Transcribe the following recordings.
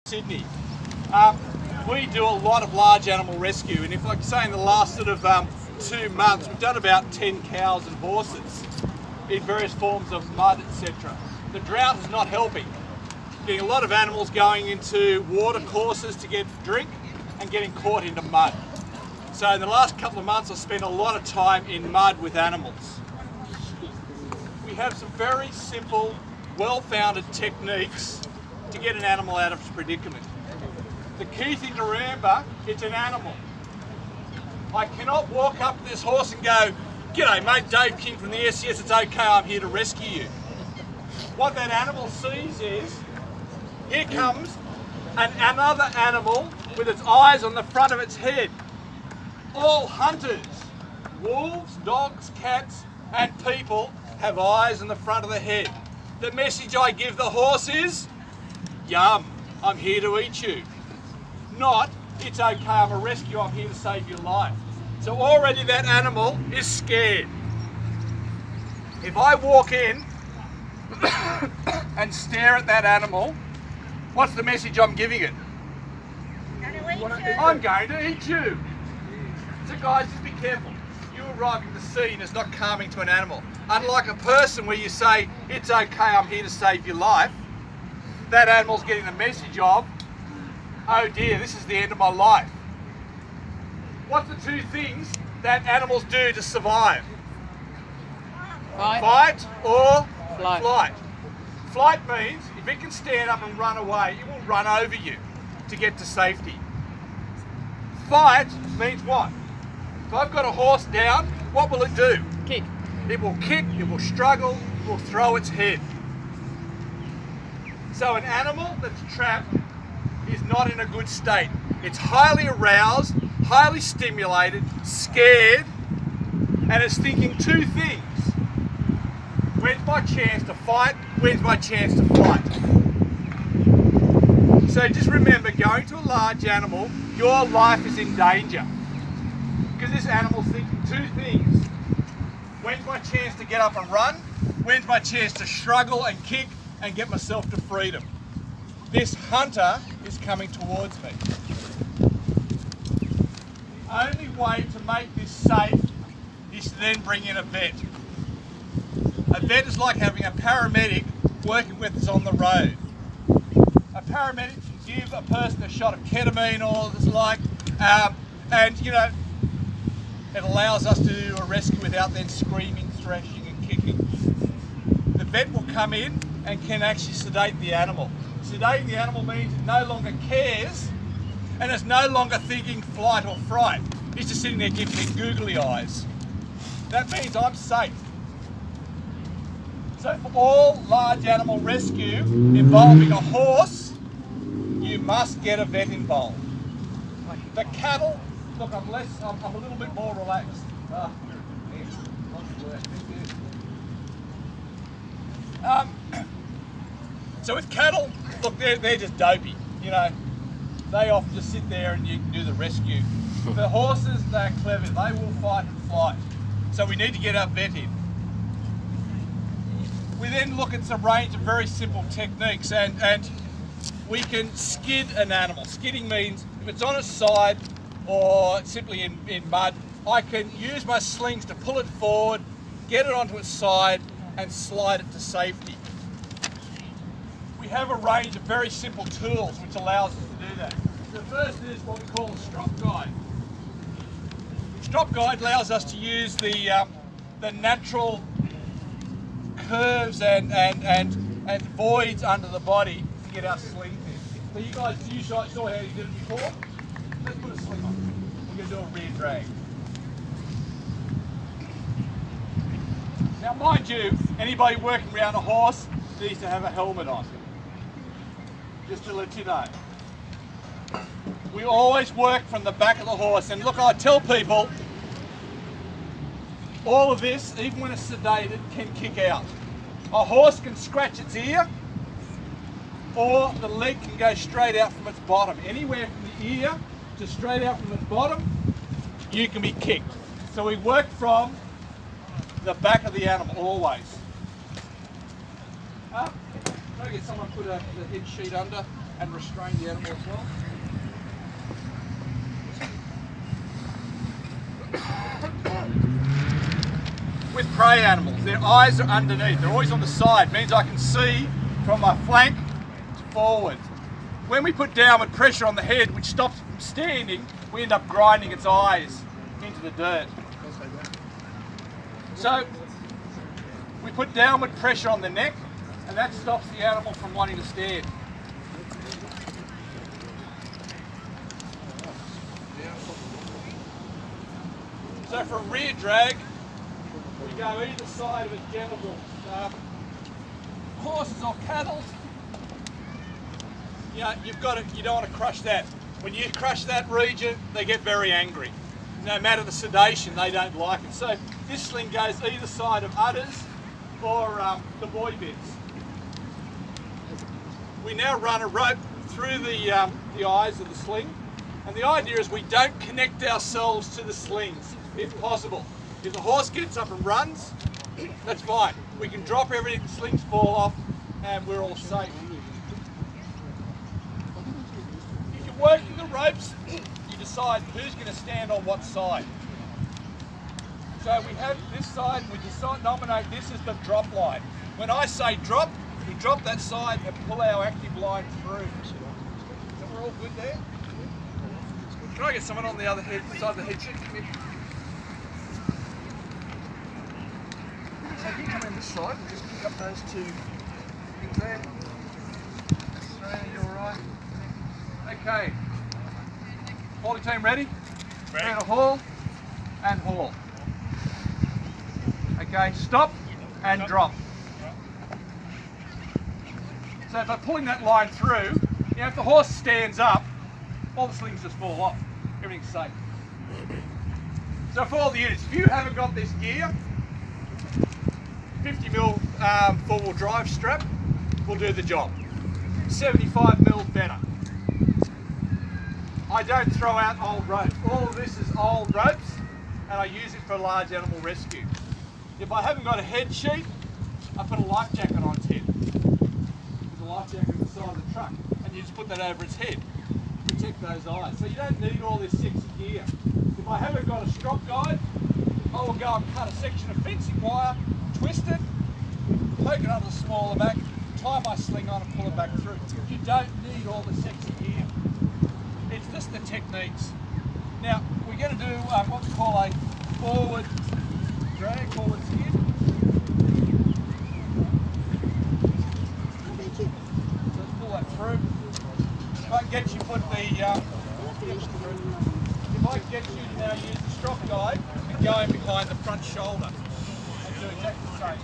Sydney. We do a lot of large animal rescue, and if like say in the last sort of 2 months we've done about 10 cows and horses in various forms of mud, etc. The drought is not helping. Getting a lot of animals going into water courses to get drink and getting caught into mud. So in the last couple of months I've spent a lot of time in mud with animals. We have some very simple, well-founded techniques to get an animal out of its predicament. The key thing to remember, it's an animal. I cannot walk up to this horse and go, "G'day mate, Dave King from the SCS, it's okay, I'm here to rescue you." What that animal sees is, here comes another animal with its eyes on the front of its head. All hunters, wolves, dogs, cats and people have eyes on the front of the head. The message I give the horse is, "Yum, I'm here to eat you." Not, "It's okay, I'm a rescue, I'm here to save your life." So already that animal is scared. If I walk in and stare at that animal, what's the message I'm giving it? I'm going to eat you. So guys, just be careful. You arriving at the scene is not calming to an animal. Unlike a person where you say, "It's okay, I'm here to save your life," that animal's getting the message of, "Oh dear, this is the end of my life." What's the two things that animals do to survive? Fight or flight. Flight means if it can stand up and run away, it will run over you to get to safety. Fight means what? If I've got a horse down, what will it do? Kick. It will kick, it will struggle, it will throw its head. So an animal that's trapped is not in a good state. It's highly aroused, highly stimulated, scared, and it's thinking two things. When's my chance to fight? When's my chance to flight? So just remember, going to a large animal, your life is in danger. Because this animal's thinking two things. When's my chance to get up and run? When's my chance to struggle and kick and get myself to freedom? This hunter is coming towards me. Only way to make this safe is to then bring in a vet. A vet is like having a paramedic working with us on the road. A paramedic can give a person a shot of ketamine or the like, and you know, it allows us to do a rescue without then screaming, thrashing and kicking. The vet will come in and can actually sedate the animal. Sedating the animal means it no longer cares and it's no longer thinking flight or fright. It's just sitting there giving me googly eyes. That means I'm safe. So for all large animal rescue involving a horse, you must get a vet involved. The cattle, look, I'm a little bit more relaxed. So with cattle, look, they're just dopey, you know. They often just sit there and you can do the rescue. The horses, they're clever, they will fight and flight. So we need to get our vet in. We then look at some range of very simple techniques and we can skid an animal. Skidding means if it's on its side or simply in mud, I can use my slings to pull it forward, get it onto its side and slide it to safety. We have a range of very simple tools which allows us to do that. The first is what we call a strop guide. Strop guide allows us to use the natural curves and voids under the body to get our slings in. So you guys saw how you did it before? Let's put a sling on. We're going to do a rear drag. Now mind you, anybody working around a horse needs to have a helmet on. Just to let you know. We always work from the back of the horse, and look, I tell people, all of this, even when it's sedated, can kick out. A horse can scratch its ear, or the leg can go straight out from its bottom. Anywhere from the ear to straight out from its bottom, you can be kicked. So we work from the back of the animal, always. Try to get someone to put the head sheet under. and restrain the animal as well. With prey animals, their eyes are underneath. They're always on the side. Means I can see from my flank forward. When we put downward pressure on the head, which stops it from standing, we end up grinding its eyes into the dirt. So we put downward pressure on the neck, and that stops the animal from wanting to stand. So for a rear drag, we go either side of its genitals. Horses or cattle, you don't want to crush that. When you crush that region, they get very angry. No matter the sedation, they don't like it. So this sling goes either side of udders or the boy bits. We now run a rope through the eyes of the sling, and the idea is we don't connect ourselves to the slings, if possible. If the horse gets up and runs, that's fine. We can drop everything, the slings fall off, and we're all safe. If you're working the ropes, you decide who's going to stand on what side. So we have this side, we decide nominate this as the drop line. When I say drop, we drop that side and pull our active line through. So we're all good there? Can I get someone on the other side of the head check? Come here. So if you come in this side, we'll just pick up those two things there. Serena, you alright? Okay. Hauling team ready? Ready. We're going to haul and haul. Okay, stop and drop. So by pulling that line through, if the horse stands up, all the slings just fall off. Everything's safe. So for all the units, if you haven't got this gear, 50mm four-wheel drive strap will do the job. 75mm better. I don't throw out old ropes. All of this is old ropes, and I use it for large animal rescue. If I haven't got a head sheet, I put a life jacket on its head. There's a life jacket on the side of the truck, and you just put that over its head to protect those eyes. So you don't need all this sexy gear. If I haven't got a strop guide, I will go and cut a section of fencing wire, twist it, poke it under the smaller back, tie my sling on and pull it back through. You don't need all the sexy gear. It's just the techniques. Now, we're going to do what we call a forward drag, forward skid. So let's pull that through. If I can get you put the if I can get you to now use the strop guide and go in behind the front shoulder and do exactly the same.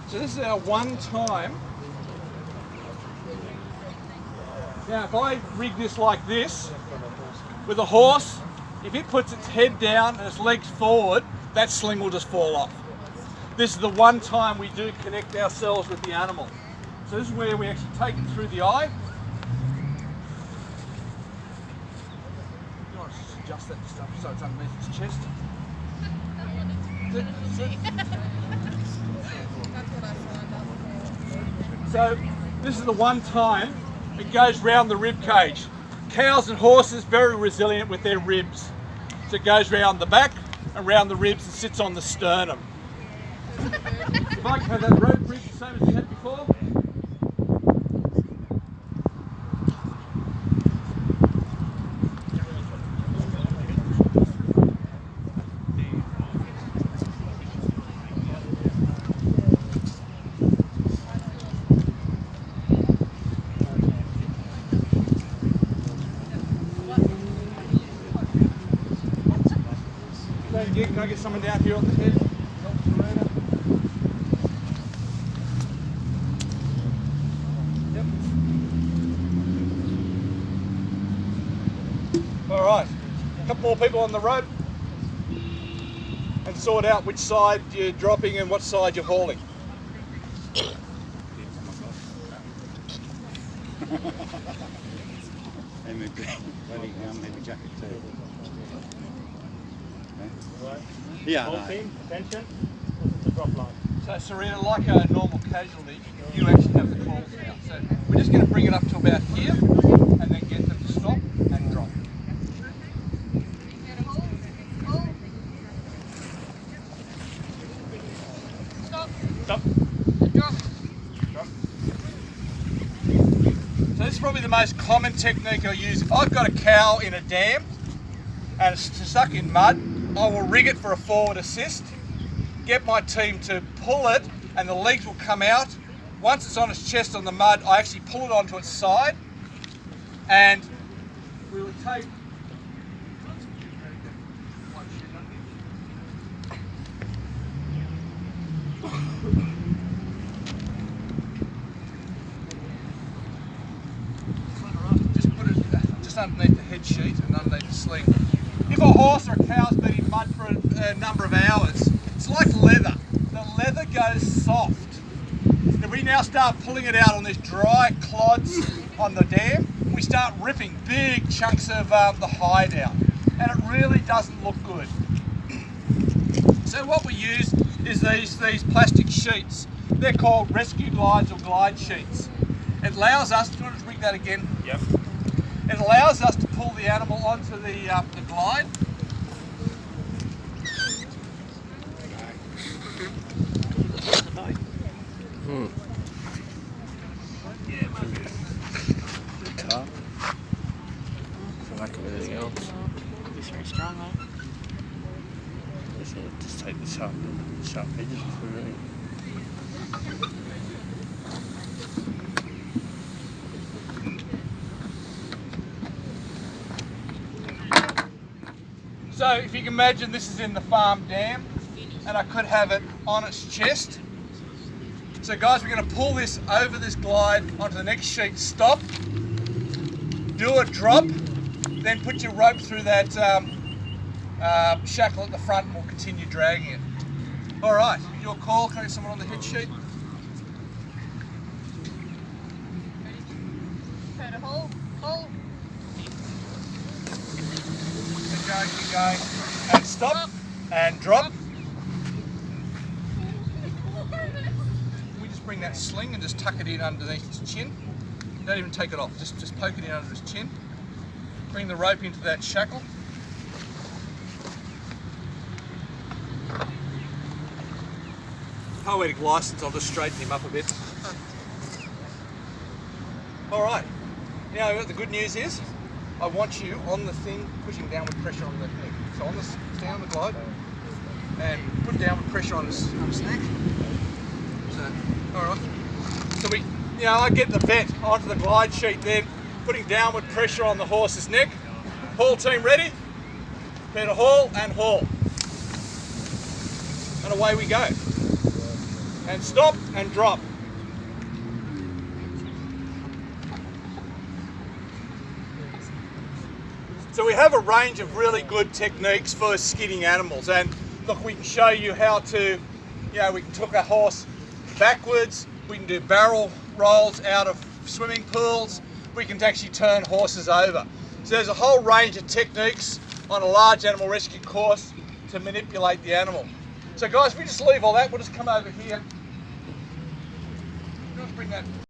So this is our one time. Now if I rig this like this, with a horse, if it puts its head down and its legs forward, that sling will just fall off. This is the one time we do connect ourselves with the animal. So this is where we actually take it through the eye. You want to adjust that stuff so it's underneath its chest. So this is the one time it goes round the rib cage. Cows and horses very resilient with their ribs. So it goes round the back and round the ribs and sits on the sternum. If I can have that rope rig the same as we had before. again. Can I get someone down here on the head? Yep. All right. A couple more people on the rope. And sort out which side you're dropping and what side you're hauling. Maybe jacket too. Right. Yeah. Whole team, attention. This is the drop line. So Serena, like a normal casualty, you actually have the calls now. So we're just going to bring it up to about here and then get them to stop and drop. Stop. Stop. Drop. So this is probably the most common technique I use. If I've got a cow in a dam and it's stuck in mud, I will rig it for a forward assist, get my team to pull it and the legs will come out. Once it's on its chest on the mud, I actually pull it onto its side and we will take just put it just underneath the head sheet and underneath the sling. If a horse or a cow's been in mud for a number of hours, it's like leather. The leather goes soft. If we now start pulling it out on these dry clods on the dam, we start ripping big chunks of the hide out, and it really doesn't look good. So what we use is these plastic sheets. They're called rescue glides or glide sheets. It allows us, do you want to rig that again? Yep. It allows us to pull the animal onto the glide. Tough. For lack of anything else. It's very strong, huh? Just take the sharp edges off everything. So if you can imagine, this is in the farm dam and I could have it on its chest. So guys, we're going to pull this over this glide onto the next sheet, stop, do a drop, then put your rope through that shackle at the front and we'll continue dragging it. All right, your call. Can I get someone on the head sheet? Try to hold. Keep going, and stop, and drop. We just bring that sling and just tuck it in underneath his chin. Don't even take it off, just poke it in under his chin. Bring the rope into that shackle. Poetic license, I'll just straighten him up a bit. All right, now what the good news is, I want you on the thing pushing downward pressure on the neck. So on the, stay on the glide and put downward pressure on his neck. So, all right. So I get the vet onto the glide sheet then, putting downward pressure on the horse's neck. Haul team ready? Prepare to haul and haul. And away we go. And stop and drop. So we have a range of really good techniques for skidding animals, and look, we can show you how to, we can took a horse backwards, we can do barrel rolls out of swimming pools, we can actually turn horses over. So there's a whole range of techniques on a large animal rescue course to manipulate the animal. So guys, if we just leave all that, we'll just come over here. Let's bring that